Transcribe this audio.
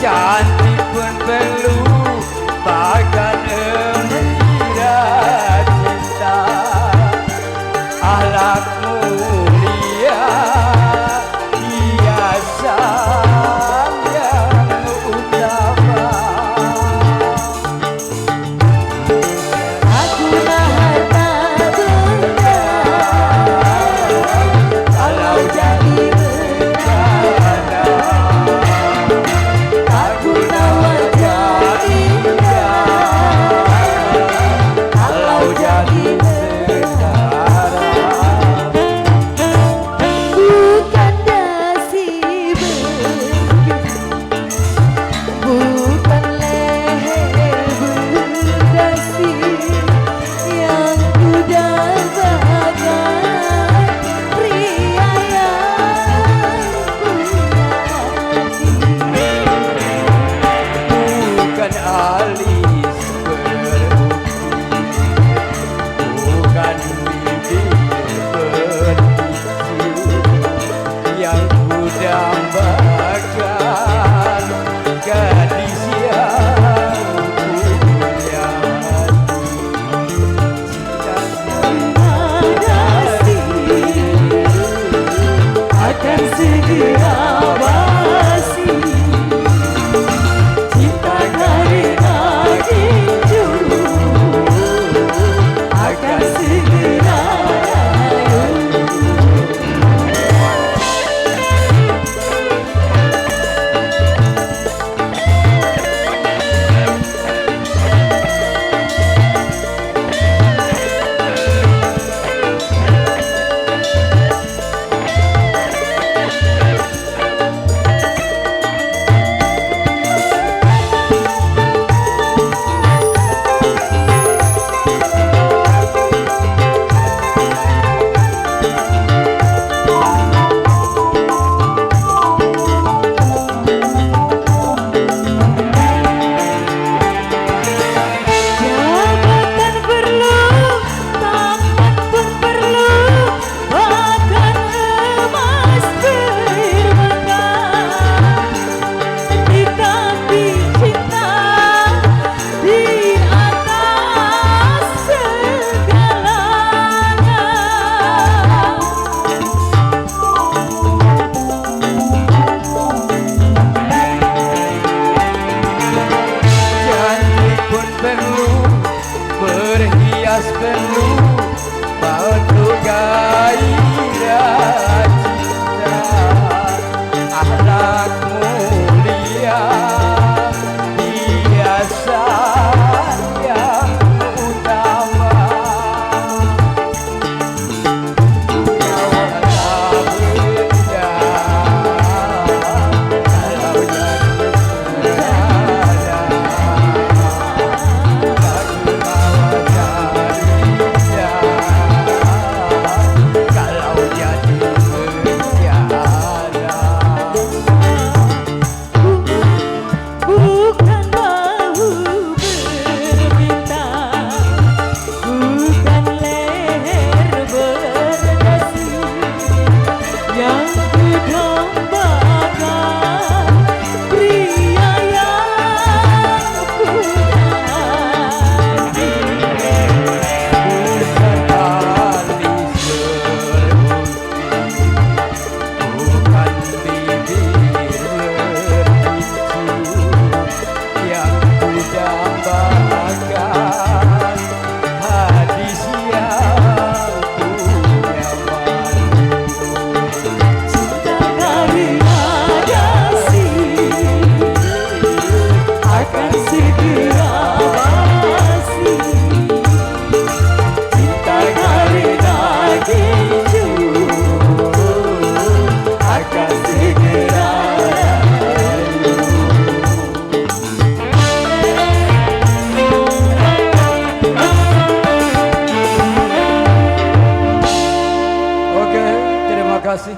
Cantik pun perlu bahkan mengira cinta. Akhlak mulia hiasan yang utama. Aku nah harta benda kalau jadi benda. Aku nah wajah indah kalau jadi benda. Bukan dasi bukan leher berdasi yang ku dapatkan pria yang punya hati. Bukan alis berukir, bukan bibir berbisu yang ku dambakan gadis yang punya hati. Akan segera basi cinta karena rindu akan segera layu. Jabatan perlu, pangkat pun perlu, bahkan emas bermata. Tetapi cinta di atas segalanya. Cantik pun perlu, berhias perlu, untuk gairah cinta. Akhlak mulia hiasan yang utama. Kau benda kalau jadi berada. Kalau jadi bertiada. Bukan bahu berbintang, bukan leher berdasi yang ku dambakan pria yang punya hati. Bukan alis berukir, bukan bibir berbisu yang ku dambakan hadis yang punya malu. Cinta karena kasih akan segera basi. Cinta karena rindu akan segera layu. Oke, terima kasih.